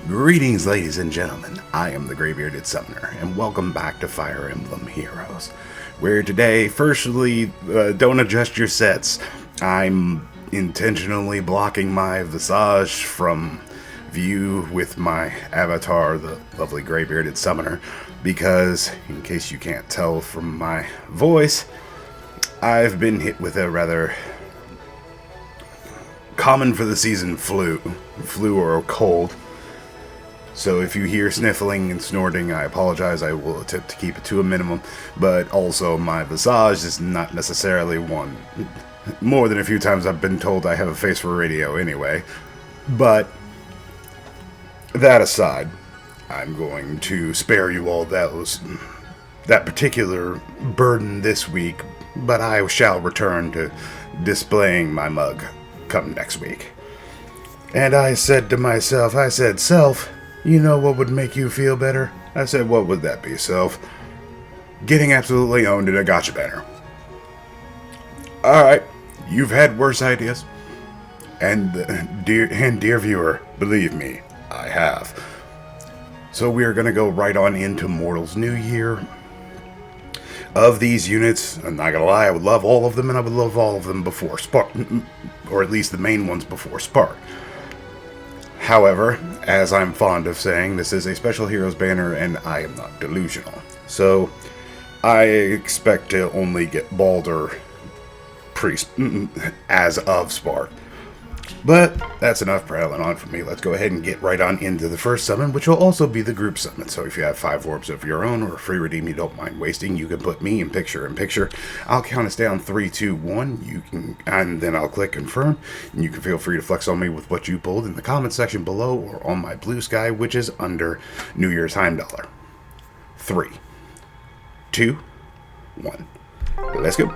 Greetings, ladies and gentlemen. I am the Gray-Bearded Summoner, and welcome back to Fire Emblem Heroes, where today, firstly, don't adjust your sets. I'm intentionally blocking my visage from view with my avatar, the lovely Gray-Bearded Summoner, because, in case you can't tell from my voice, I've been hit with a rather common for the season flu or a cold. So if you hear sniffling and snorting, I apologize. I will attempt to keep it to a minimum. But also, my visage is not necessarily one. More than a few times I've been told I have a face for radio anyway. But that aside, I'm going to spare you all that particular burden this week. But I shall return to displaying my mug come next week. And I said to myself, Self, you know what would make you feel better? I said, what would that be, Self? Getting absolutely owned in a gacha banner. Alright, you've had worse ideas. And dear viewer, believe me, I have. So we are going to go right on into Mortal's New Year. Of these units, I'm not going to lie, I would love all of them, and I would love all of them before Spark. Or at least the main ones before Spark. However, as I'm fond of saying, this is a Special Heroes banner, and I am not delusional. So, I expect to only get Baldur as of Spark. But that's enough prattling on for me. Let's go ahead and get right on into the first summon, which will also be the group summon. So if you have 5 orbs of your own or a free redeem you don't mind wasting, you can put me in picture. I'll count us down 3, 2, 1. And then I'll click confirm. And you can feel free to flex on me with what you pulled in the comment section below or on my blue sky, which is under New Year's Time Dollar. 3, 2, 1. Let's go.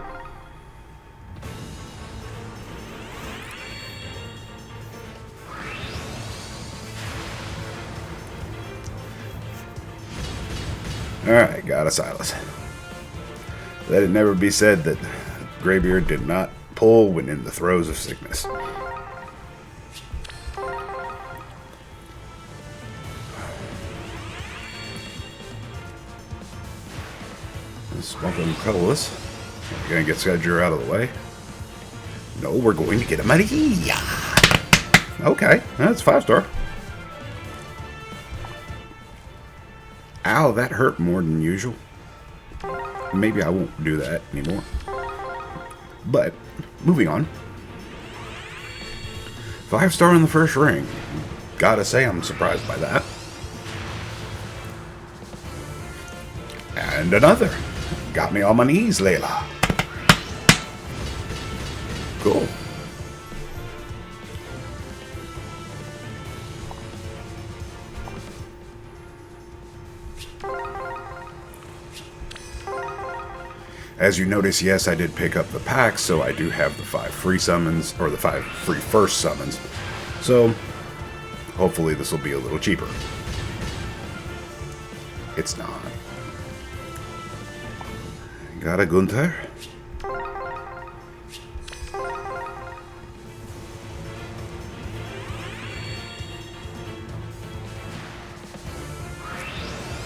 Alright, got a Silas. Let it never be said that Graybeard did not pull when in the throes of sickness. Smoking colorless. We're going to get Skedger out of the way. No, we're going to get a Maria. Okay, that's 5-star. Ow, that hurt more than usual. Maybe I won't do that anymore. But, moving on. 5-star in the first ring. Gotta say, I'm surprised by that. And another. Got me on my knees, Layla. Cool. As you notice, yes, I did pick up the pack, so I do have the 5 free summons, or the 5 free first summons. So, hopefully this will be a little cheaper. It's not. Got a Gunther.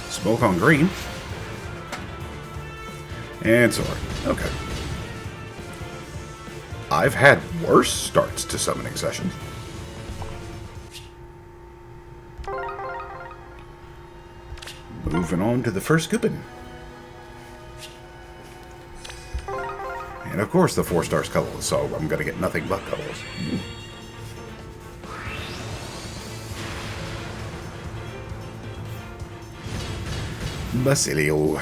Smoke on green. And sword. Okay. I've had worse starts to summoning sessions. Moving on to the first Coupon. And of course the 4-stars colorless, so I'm going to get nothing but colorless. Basilio.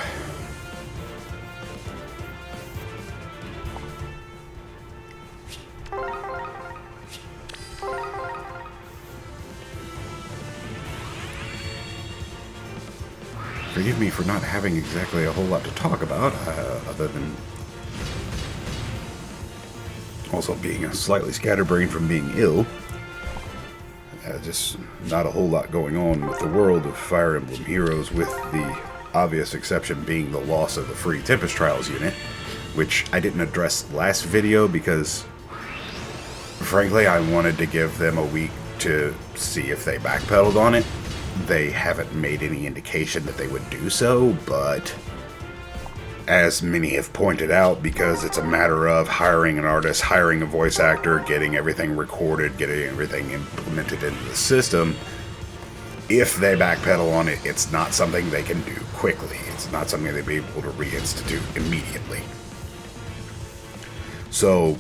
Forgive me for not having exactly a whole lot to talk about, other than also being a slightly scatterbrained from being ill. Just not a whole lot going on with the world of Fire Emblem Heroes, with the obvious exception being the loss of the free Tempest Trials unit, which I didn't address last video because, frankly, I wanted to give them a week to see if they backpedaled on it. they haven't made any indication that they would do so, but as many have pointed out, because it's a matter of hiring an artist, hiring a voice actor, getting everything recorded, getting everything implemented into the system, if they backpedal on it, it's not something they can do quickly. It's not something they'd be able to reinstitute immediately. So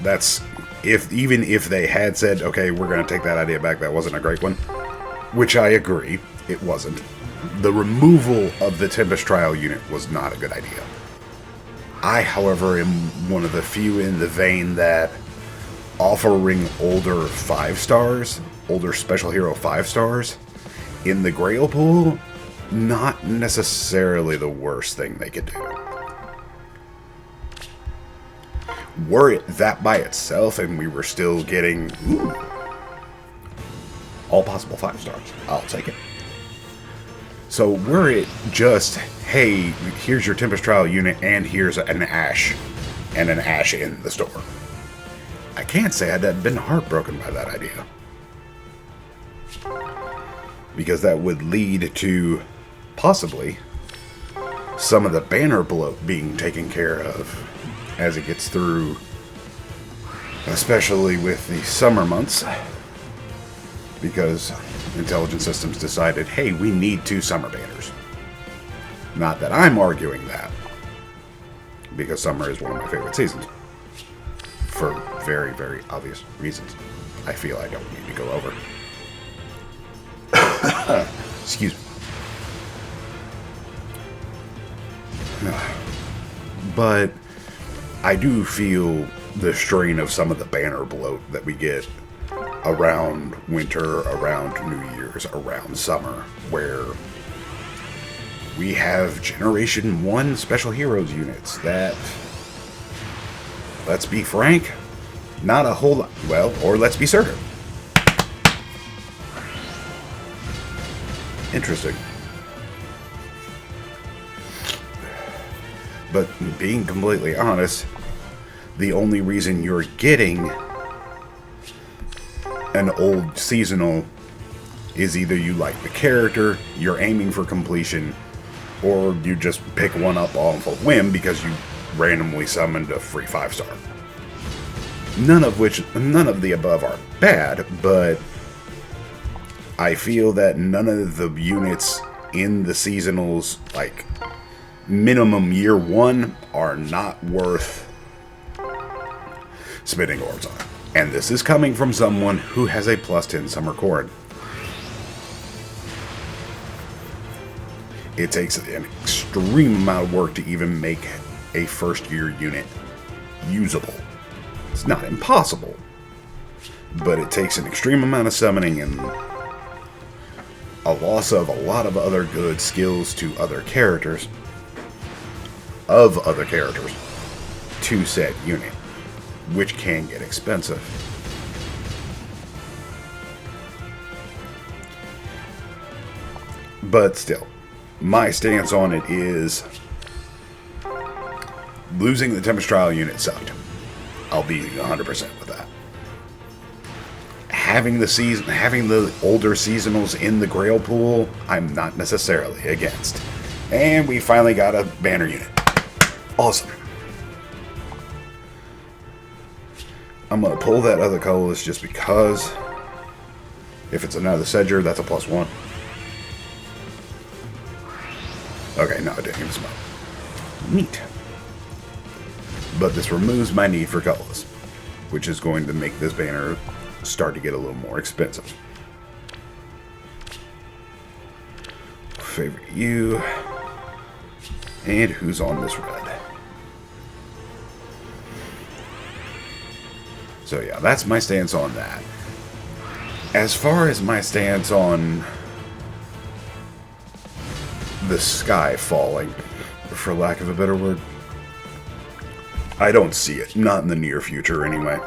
that's, even if they had said, okay, we're going to take that idea back, that wasn't a great one, which I agree, it wasn't. The removal of the Tempest Trial unit was not a good idea. I, however, am one of the few in the vein that offering older 5 stars, older Special Hero 5 stars, in the Grail pool, not necessarily the worst thing they could do. Were it that by itself and we were still getting all possible 5 stars, I'll take it. So were it just, hey, here's your Tempest Trial unit and here's an Ash, and an Ash in the store, I can't say I'd have been heartbroken by that idea. Because that would lead to, possibly, some of the banner bloat being taken care of as it gets through, especially with the summer months, because Intelligent Systems decided, hey, we need 2 summer banners. Not that I'm arguing that, because summer is one of my favorite seasons, for very, very obvious reasons I feel I don't need to go over. Excuse me. But I do feel the strain of some of the banner bloat that we get around winter, around New Year's, around summer, where we have Generation 1 Special Heroes units that, let's be frank, not a whole lot, well, or let's be certain. Interesting. But being completely honest, the only reason you're getting an old seasonal is either you like the character, you're aiming for completion, or you just pick one up off a whim because you randomly summoned a free 5-star. None of the above are bad, but I feel that none of the units in the seasonals, like minimum year 1, are not worth spending orbs on. And this is coming from someone who has a +10 summer cord. It takes an extreme amount of work to even make a first year unit usable. It's not impossible, but it takes an extreme amount of summoning and a loss of a lot of other good skills to other characters, to said unit, which can get expensive. But still, my stance on it is losing the Tempest Trial unit sucked. I'll be 100% with that. Having the older seasonals in the Grail pool, I'm not necessarily against. And we finally got a banner unit. Awesome. I'm going to pull that other colorless just because if it's another Sedger, that's a +1. Okay, no, it didn't even smell. Neat. But this removes my need for colorless, which is going to make this banner start to get a little more expensive. Favorite you. And who's on this red? So yeah, that's my stance on that. As far as my stance on the sky falling, for lack of a better word, I don't see it. Not in the near future, anyway.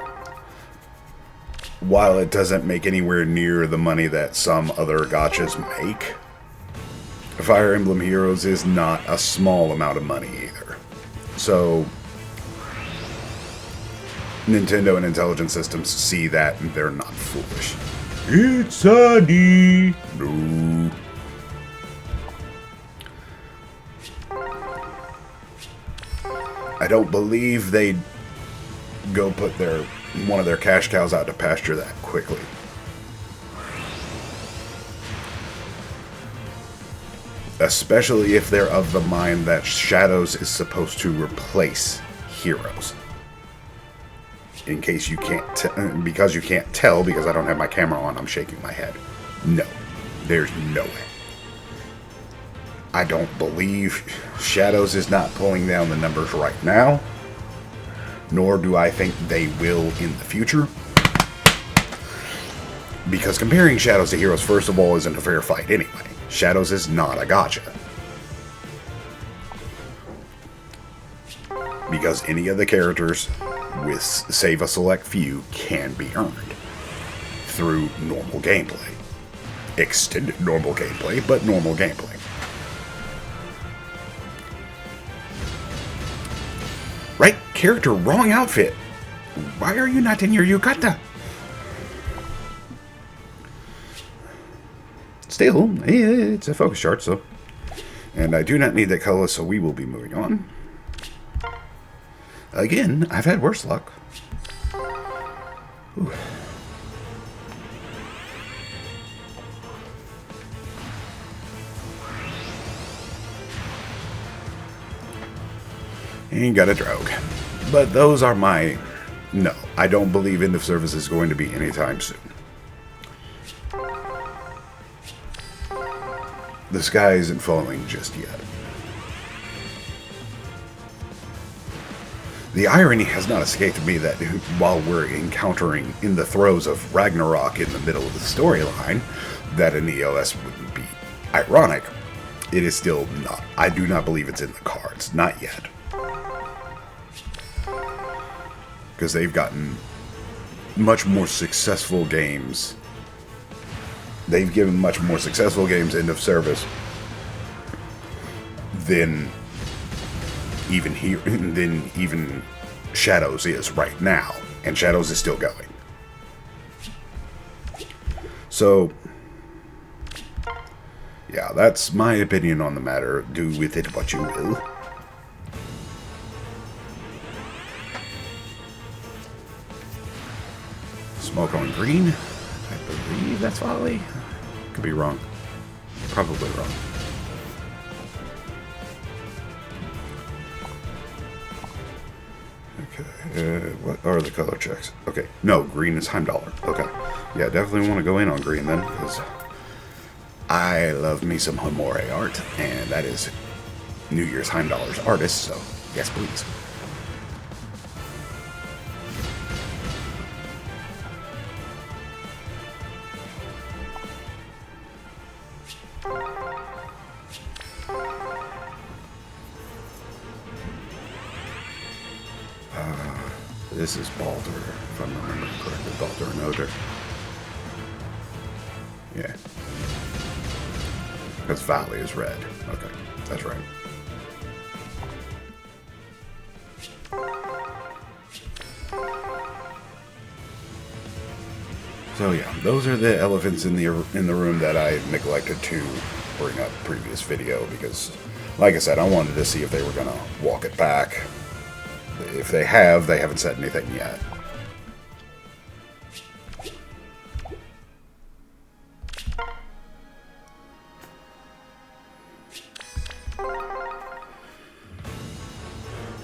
While it doesn't make anywhere near the money that some other gachas make, Fire Emblem Heroes is not a small amount of money either. So Nintendo and Intelligent Systems see that and they're not foolish. It's sunny. No. I don't believe they'd go put one of their cash cows out to pasture that quickly. Especially if they're of the mind that Shadows is supposed to replace Heroes. In case you can't, because you can't tell, because I don't have my camera on, I'm shaking my head. No, there's no way. I don't believe Shadows is not pulling down the numbers right now, nor do I think they will in the future. Because comparing Shadows to Heroes, first of all, isn't a fair fight anyway. Shadows is not a gacha. Because any of the characters, with save a select few, can be earned through normal gameplay. Extended normal gameplay, but normal gameplay. Right character, wrong outfit. Why are you not in your yukata? Still, it's a focus chart, so. And I do not need that color, so we will be moving on. Again, I've had worse luck. Whew. Ain't got a drogue. But those are my... No, I don't believe end of service is going to be anytime soon. The sky isn't falling just yet. The irony has not escaped me that while we're encountering in the throes of Ragnarok in the middle of the storyline, that an EOS would be ironic. It is still not. I do not believe it's in the cards. Not yet. Because they've gotten much more successful games. They've given much more successful games end of service than even Shadows is right now, and Shadows is still going. So, yeah, that's my opinion on the matter. Do with it what you will. Smoke on green. I believe that's volley. Could be wrong. Probably wrong. Okay, what are the color checks? Okay, no, green is Heimdallr. Okay, yeah, definitely want to go in on green then, because I love me some Homore art, and that is New Year's Heimdallr's artist, so yes, please. This is Baldur, if I'm remembering correctly. Baldur and Oder. Yeah. Because Valley is red. Okay, that's right. So yeah, those are the elephants in the room that I neglected to bring up previous video because, like I said, I wanted to see if they were gonna walk it back. If they haven't said anything yet.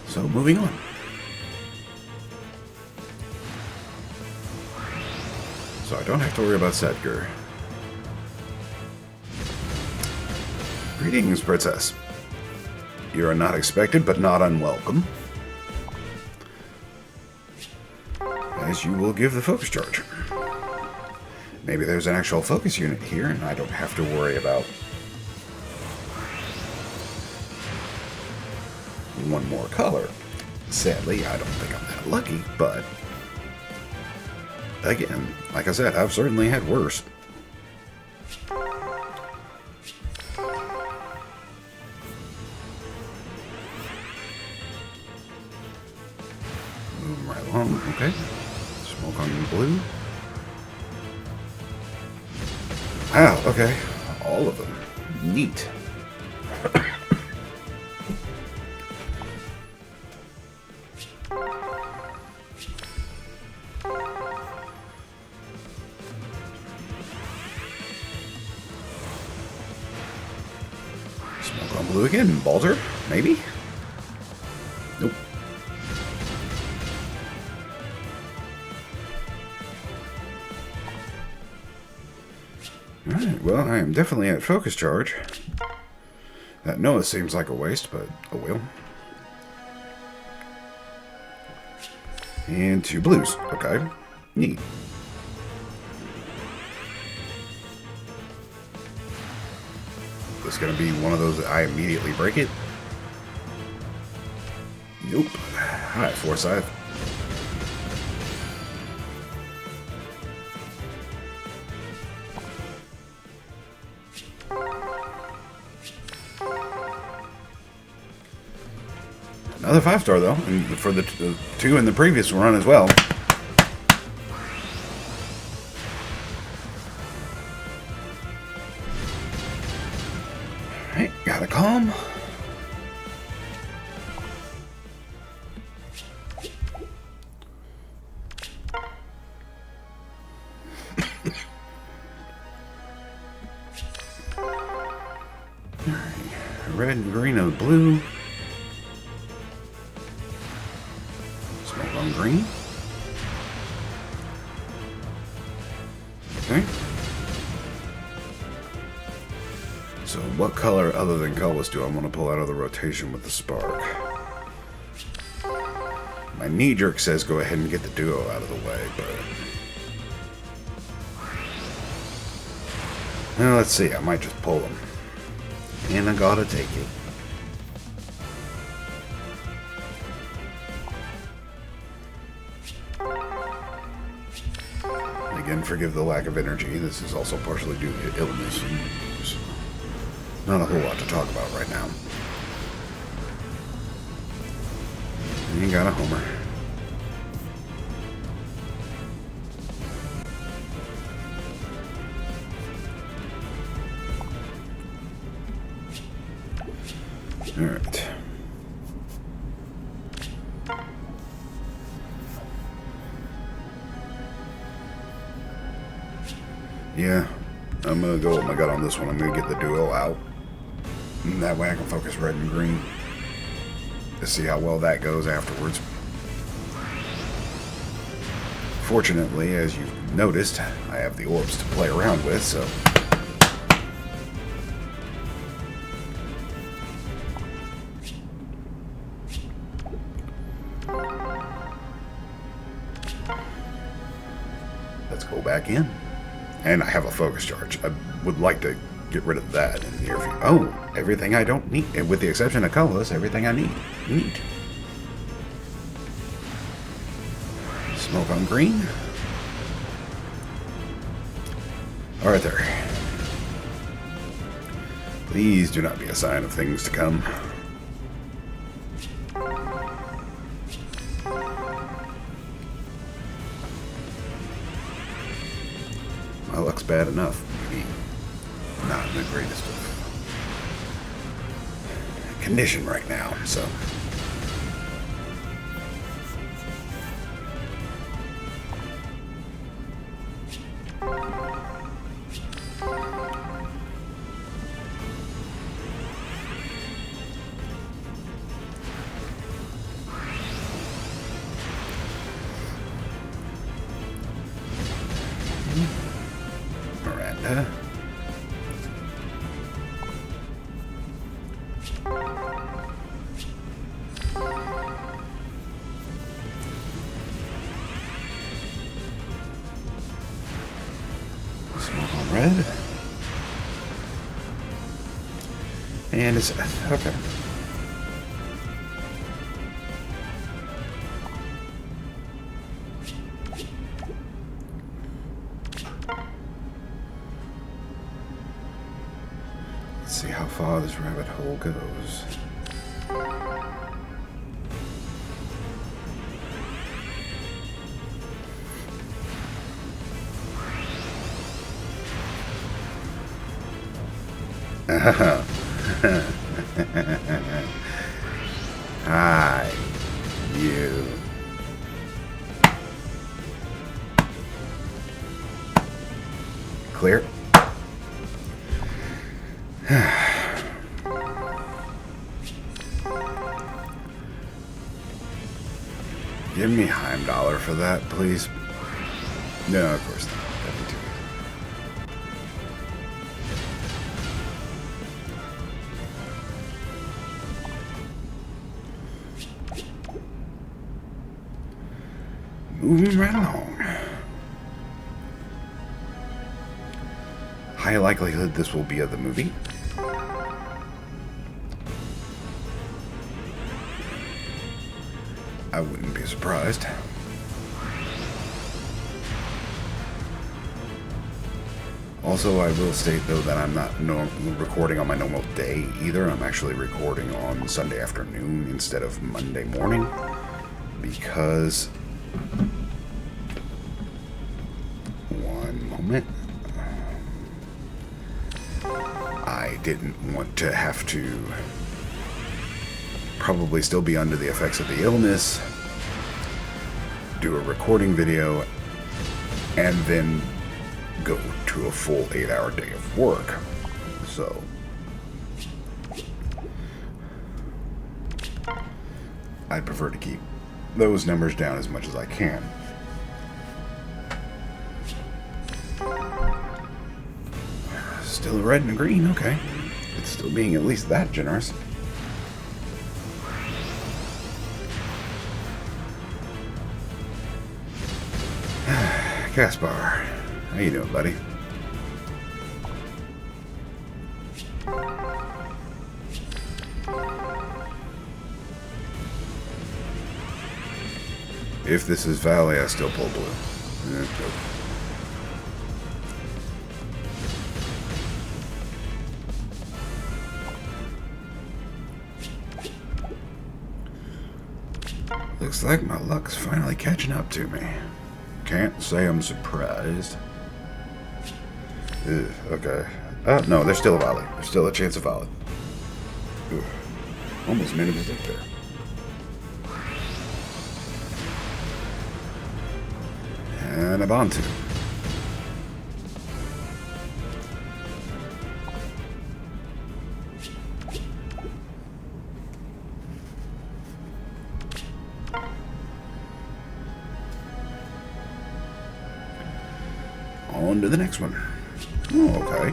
So, moving on. So I don't have to worry about Sedgar. Greetings, Princess. You are not expected, but not unwelcome. As you will give the focus charge. Maybe there's an actual focus unit here, and I don't have to worry about one more color. Sadly, I don't think I'm that lucky, but again, like I said, I've certainly had worse. Moving right along, okay. Smoke on blue. Oh, okay. All of them. Neat. Smoke on blue again. Balter? Maybe? Nope. Alright, well, I am definitely at focus charge. That Noah seems like a waste, but oh well. And 2 blues. Okay. Neat. This gonna be one of those that I immediately break it? Nope. Alright, Forsyth. Another 5-star though, and for the 2 in the previous run as well. Alright, got a calm. Alright, red and green and blue. On green. Okay. So what color other than colorless do I want to pull out of the rotation with the spark? My knee-jerk says go ahead and get the duo out of the way, but... Well, let's see. I might just pull them. And I gotta take it. Again, forgive the lack of energy. This is also partially due to illness. So not a whole lot to talk about right now. And you got a homer. Alright. Yeah, I'm going to go with my gut on this one. I'm going to get the duo out. And that way I can focus red and green to see how well that goes afterwards. Fortunately, as you've noticed, I have the orbs to play around with, so... Let's go back in. And I have a focus charge. I would like to get rid of that in the near future. Oh, everything I don't need. And with the exception of colorless, everything I need. Neat. Smoke on green. Alright there. Please do not be a sign of things to come. My luck's bad enough. Maybe not in the greatest of condition right now, so. Miranda. Smoke on red. And it's okay. Let's see how far this rabbit hole goes. Hi, you. Clear. Give me $1 for that, please. No, of course not. That'd be too good. Moving right along. High likelihood this will be of the movie. I wouldn't be surprised. Also, I will state, though, that I'm not recording on my normal day either. I'm actually recording on Sunday afternoon instead of Monday morning. Because... One moment. I didn't want to have to probably still be under the effects of the illness, do a recording video, and then go to a full 8-hour day of work. So I prefer to keep those numbers down as much as I can. Still a red and a green, okay. It's still being at least that generous. Caspar, how you doing, buddy? If this is Valley, I still pull blue. Nope. Looks like my luck's finally catching up to me. Can't say I'm surprised. Ugh, okay. Oh, no, there's still a volley. There's still a chance of volley. Ugh. Almost made a mistake there. And a bond two. On to the next one. Oh, okay.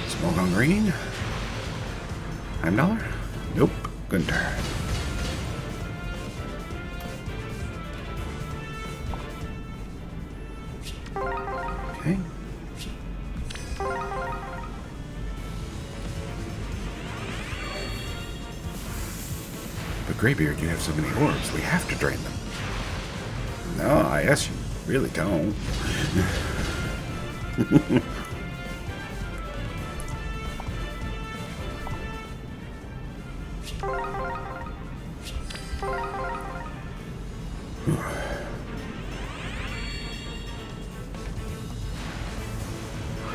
Smoke on green. $1? Nope. Gunter. Okay. But Greybeard, you have so many orbs, we have to drain them. No, I guess you really don't.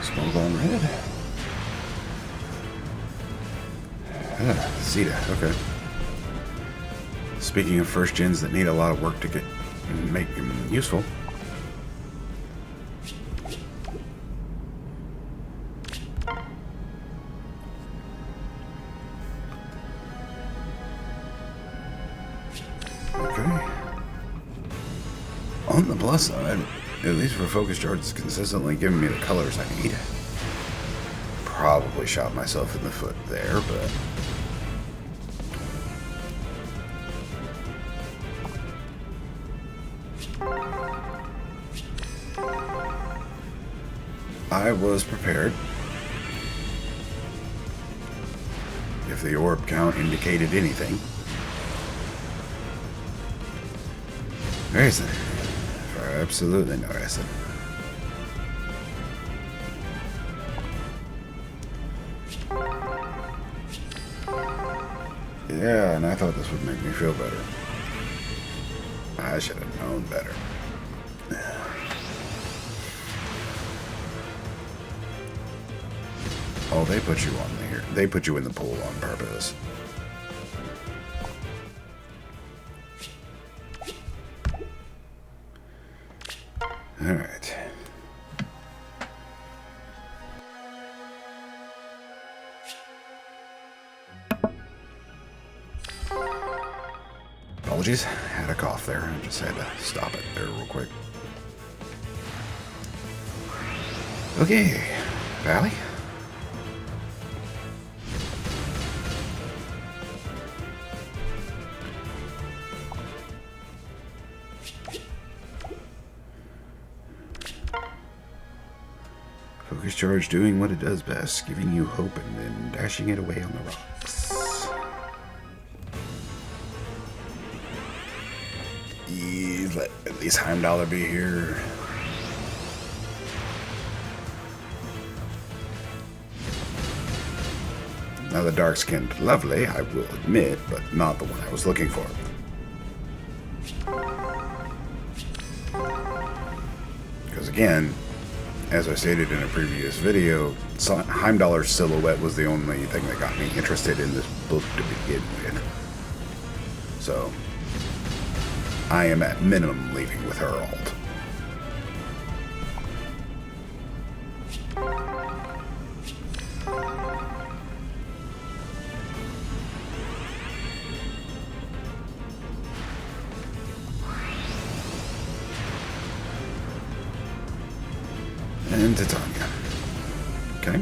Smoke on red. Zeta, okay. Speaking of first gens that need a lot of work to get and make them useful. Okay. On the plus side, at least for focus charge, it's consistently giving me the colors I need. Probably shot myself in the foot there, but... I was prepared. If the orb count indicated anything. Reason. For absolutely no reason. Yeah, and I thought this would make me feel better. I should have known better. Oh, they put you on there. They put you in the pool on purpose. All right. Apologies, had a cough there. I just had to stop it there real quick. Okay, Valley. Focus charge doing what it does best, giving you hope and then dashing it away on the rocks. Let at least Heimdall be here. Now the dark-skinned lovely, I will admit, but not the one I was looking for. Because again, as I stated in a previous video, Heimdall's silhouette was the only thing that got me interested in this book to begin with. So, I am at minimum leaving with her alt. And Titania. Okay.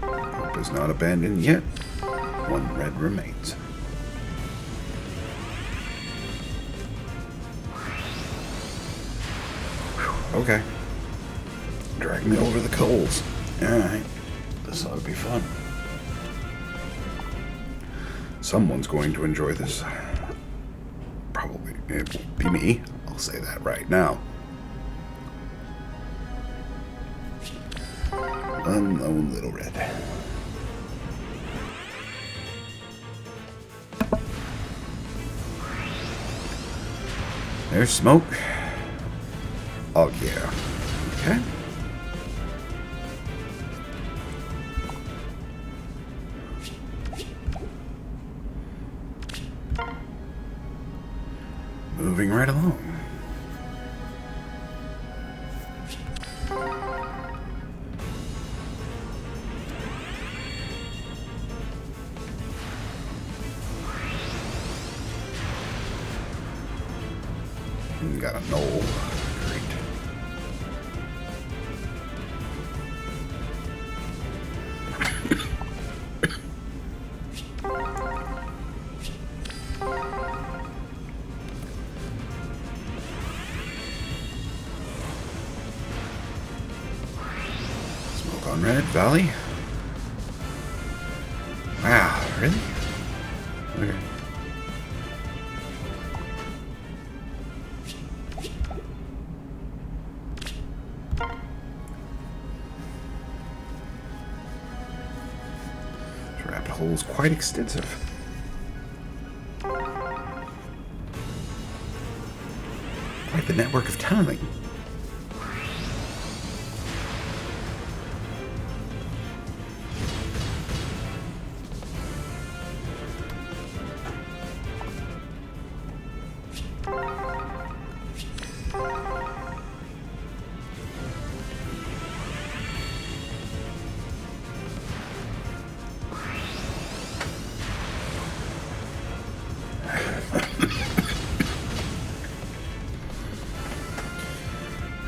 Hope is not abandoned yet. One red remains. Whew, okay. Drag me over the coals. Alright. This ought to be fun. Someone's going to enjoy this. Probably. It won't be me. I'll say that right now. Unknown little red. There's smoke. Oh, yeah. Okay. Moving right along. Got a knoll. Great. Smoke on red, Valley. Wow, really? Okay. Rabbit hole is quite extensive. Quite the network of tunneling.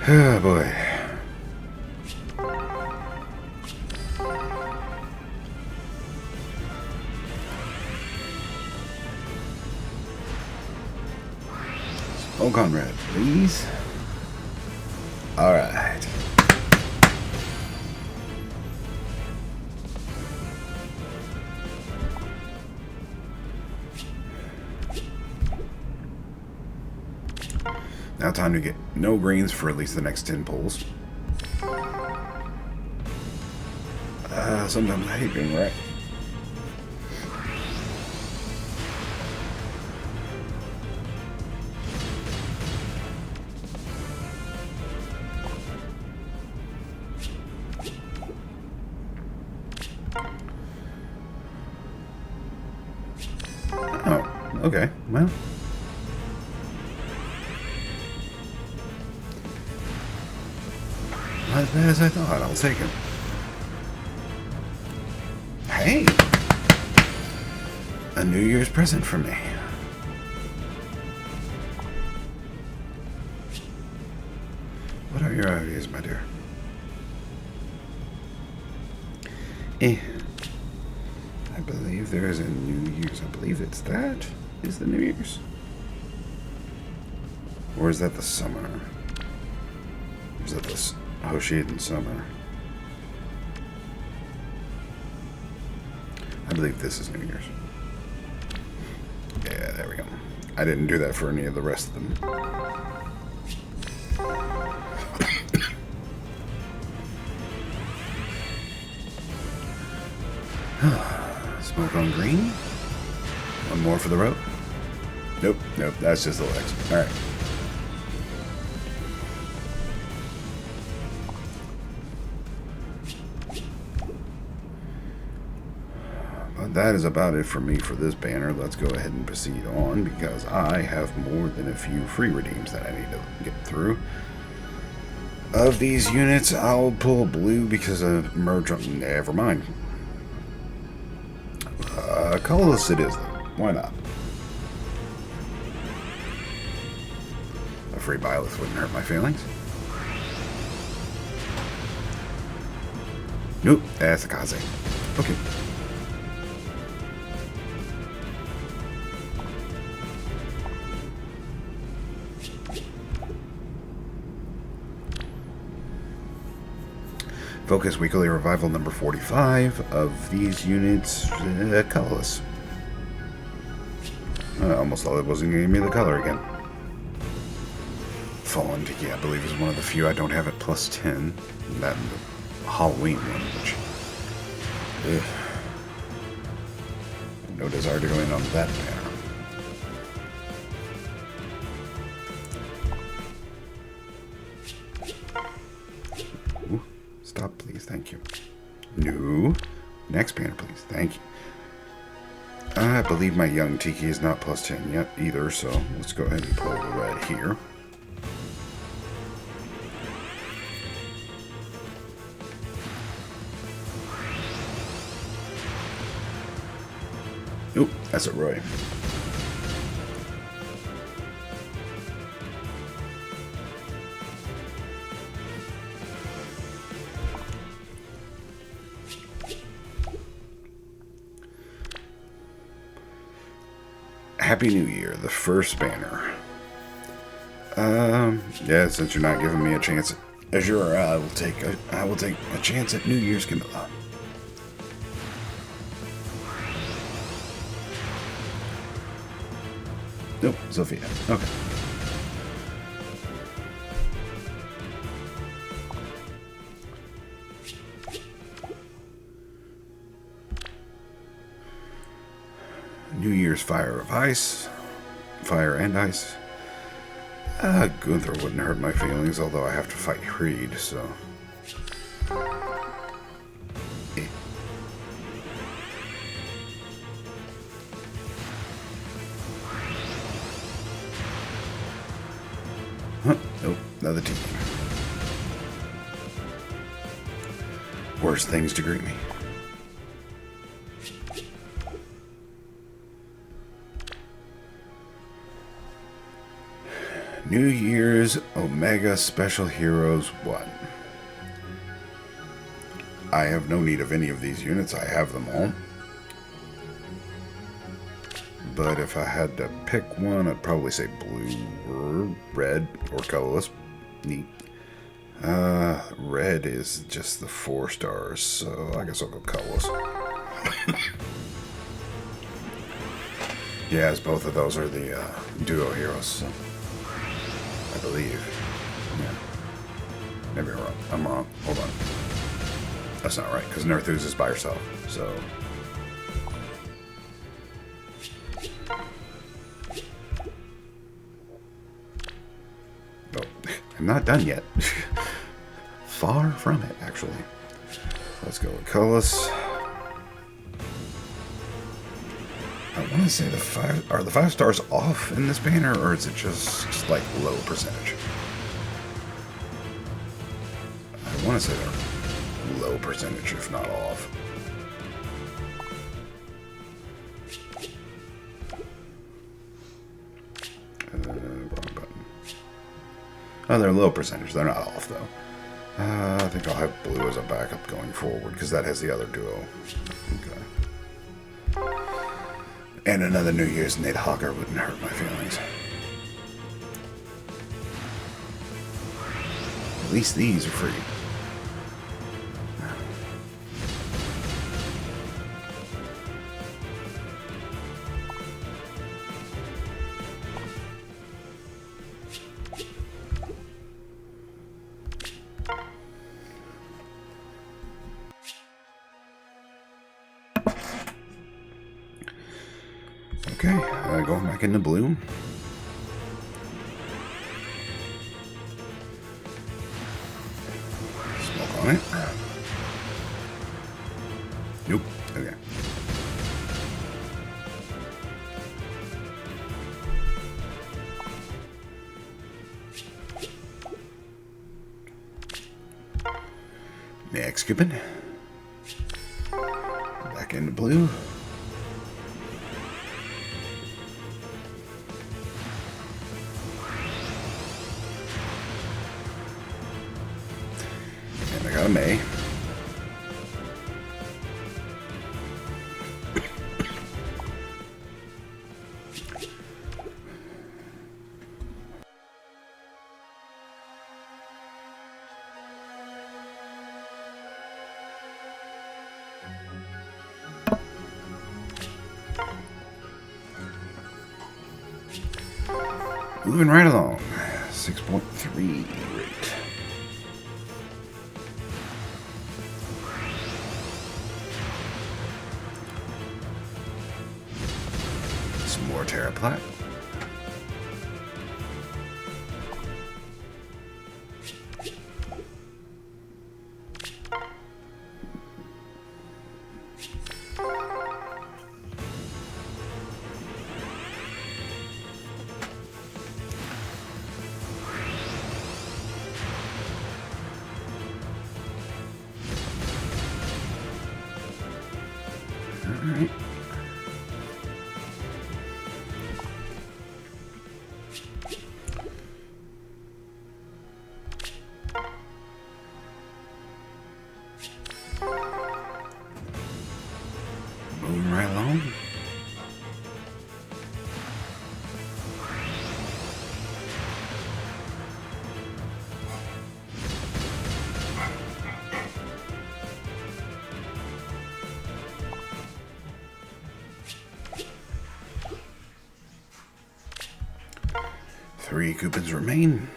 Oh boy. Smoke on red, please. Alright. Now time to get no greens for at least the next 10 pulls. Sometimes I hate being right. Okay, well. Not as bad as I thought. I'll take it. Hey! A New Year's present for me. What are your ideas, my dear? I believe there is a New Year's. I believe it's that. Is the New Year's? Or is that the summer? Or is that the Hoshidan summer? I believe this is New Year's. Yeah, there we go. I didn't do that for any of the rest of them. Smoke on green. One more for the rope. Nope, that's just the legs. Alright. But that is about it for me for this banner. Let's go ahead and proceed on because I have more than a few free redeems that I need to get through. Of these units, I'll pull blue because of merge. Never mind. Colorless it is, though. Why not? A free Byleth wouldn't hurt my feelings. Nope, that's a Kaze. Okay. Focus Weekly Revival number 45 of these units, colorless. I almost thought it wasn't going to give me the color again. Fallen Tiki, I believe, is one of the few I don't have at plus 10. That and the Halloween one, which... Ugh. No desire to go in on that banner. Stop, please. Thank you. No. Next banner, please. Thank you. I believe my young Tiki is not plus 10 yet either, so let's go ahead and pull the red here. Nope, that's a Roy. Happy New Year, the first banner. Yeah, since you're not giving me a chance, Azure, I will take a chance at New Year's Camilla. Nope, Sophia. Okay. New Year's Fire of Ice. Fire and Ice. Gunther wouldn't hurt my feelings, although I have to fight Creed, so... Huh, nope, another team. Worse things to greet me. New Year's Omega Special Heroes 1. I have no need of any of these units. I have them all. But if I had to pick one, I'd probably say blue or red or colorless. Neat. Red is just the 4 stars, so I guess I'll go colorless. Yeah, as both of those are the duo heroes, so I believe. Yeah. Maybe I'm wrong. I'm wrong. Hold on. That's not right, because Nerthus is by herself, so... Oh, I'm not done yet. Far from it, actually. Let's go with colorless. I want to say the 5 stars off in this banner, or is it just like low percentage? I want to say they're low percentage, if not off. Wrong button. Oh, they're low percentage. They're not off though. I think I'll have blue as a backup going forward because that has the other duo. Okay. And another New Year's Nate Hawker wouldn't hurt my feelings. At least these are free. Okay, going back into blue. Smoke on it. Nope. Okay. Next coupon. Back into blue. And I got a May. Moving right along. 6.3 rate. Some more Terra Plat. Alright. Moving right along. Three coupons remain.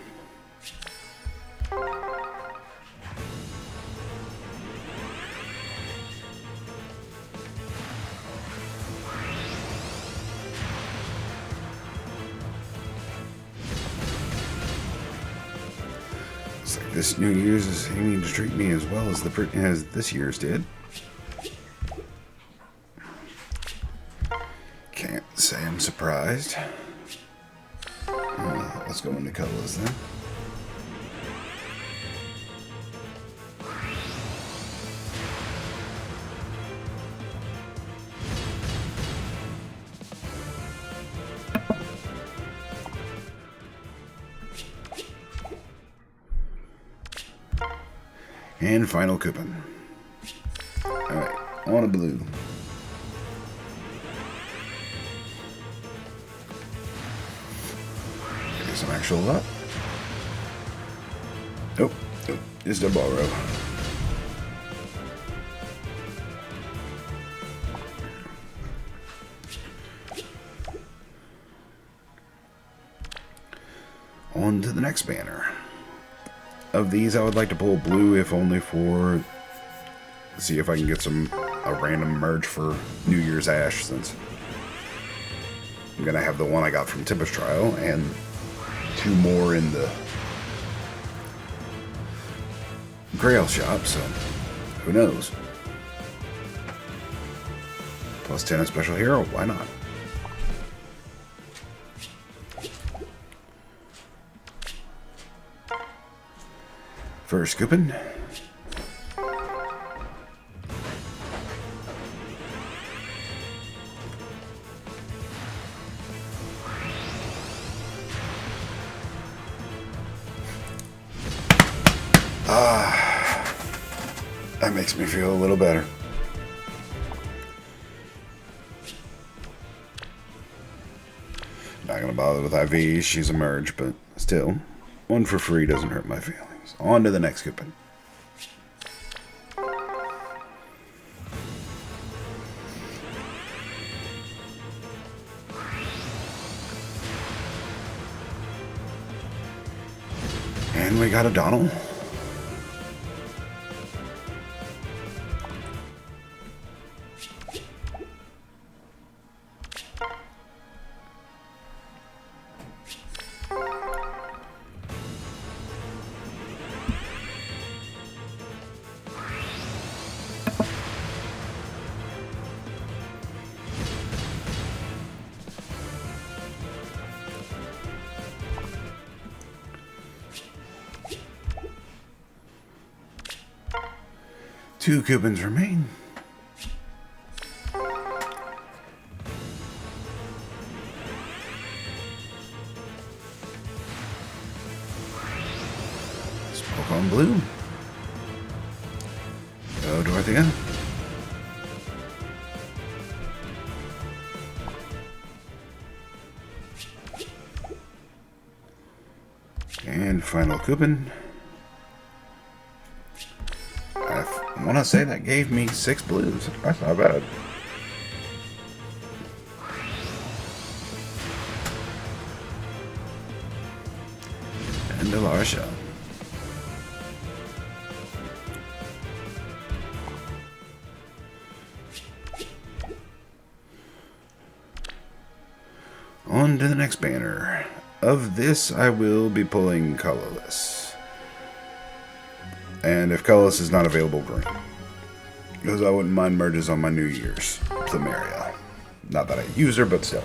Looks like this New Year's is aiming to treat me as well as this year's did. Can't say I'm surprised. Let's go into colors then. And final coupon. Alright, on a blue. Some actual luck. Nope, nope, just a borrow. On to the next banner. Of these, I would like to pull blue, if only for see if I can get a random merge for New Year's Ash, since I'm gonna have the one I got from Tempest Trial and 2 more in the Grail shop, so who knows? Plus 10 a special hero, why not? First coupon. That makes me feel a little better. Not gonna bother with IV, she's a merge, but still, one for free doesn't hurt my feelings. On to the next coupon. And we got a Donald. Two coupons remain. Smoke on blue. Go Dorothea. And final coupon. I want to say that gave me 6 blues. That's not bad. And Alarsha. On to the next banner. Of this, I will be pulling colorless. And if colorless is not available, green. Because I wouldn't mind merges on my New Year's Plumeria. Not that I use her, but still.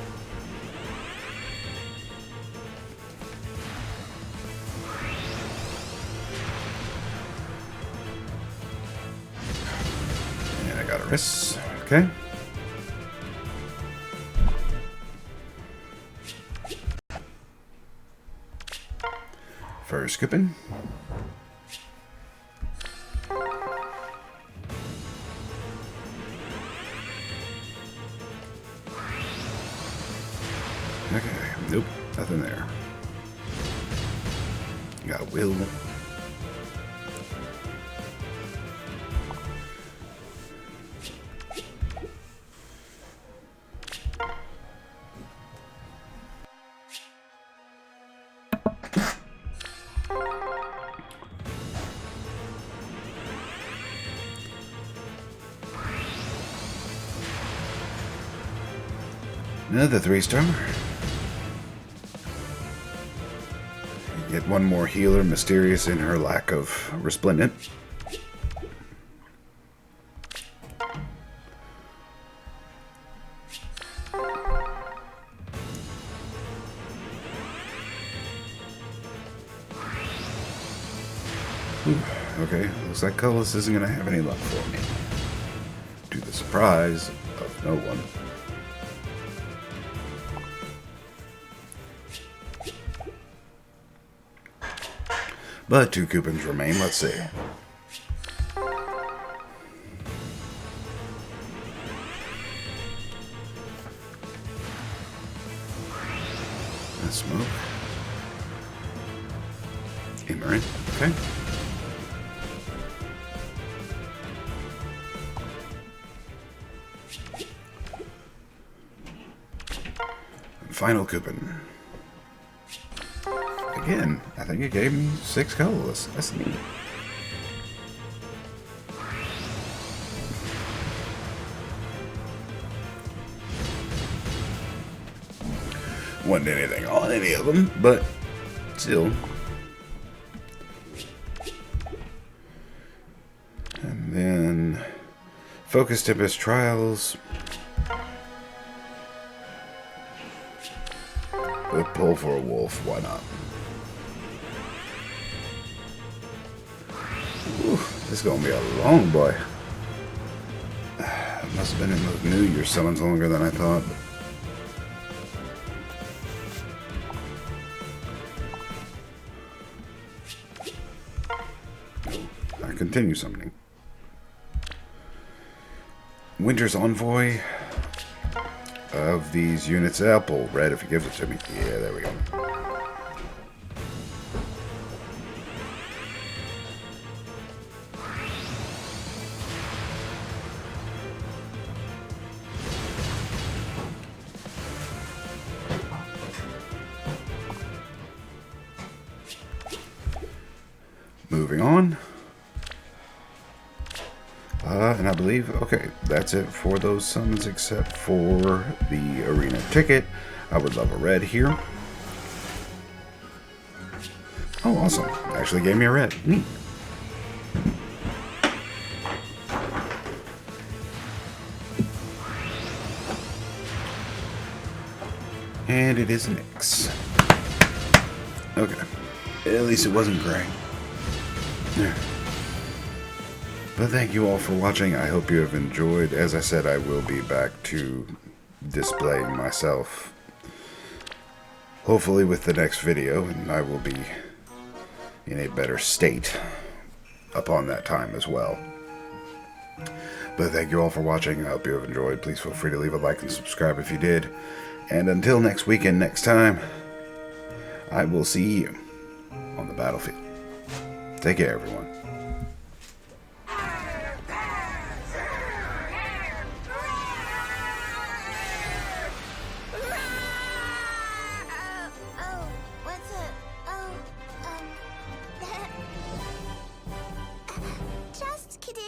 And I got a wrist. Okay. First coupon. Okay, nope, nothing there. Got a will. Another 3-star. Get one more healer, mysterious in her lack of resplendent. Ooh, okay, looks like colorless isn't gonna have any luck for me. To the surprise of no one. But 2 coupons remain. Let's see. Let's smoke. Immerant. Okay. Final coupon. Again, I think it gave me 6 colorless. That's neat. Wasn't anything on any of them, but still. And then Focus Tempest Trials. We'll pull for a wolf, why not? This is gonna be a long boy. Must have been in those New Year summons longer than I thought. I continue summoning. Winter's Envoy of these units. I'll pull red if he gives it to me. Yeah, there we go. Moving on. And I believe, okay, that's it for those summons except for the arena ticket. I would love a red here. Oh, awesome. Actually gave me a red. Neat. And it is an X. Okay. At least it wasn't gray. There. But thank you all for watching. I hope you have enjoyed. As I said, I will be back to displaying myself, hopefully with the next video, and I will be in a better state upon that time as well. But thank you all for watching. I hope you have enjoyed. Please feel free to leave a like and subscribe if you did. And until next week and next time, I will see you on the battlefield. Take care, everyone. Just kidding.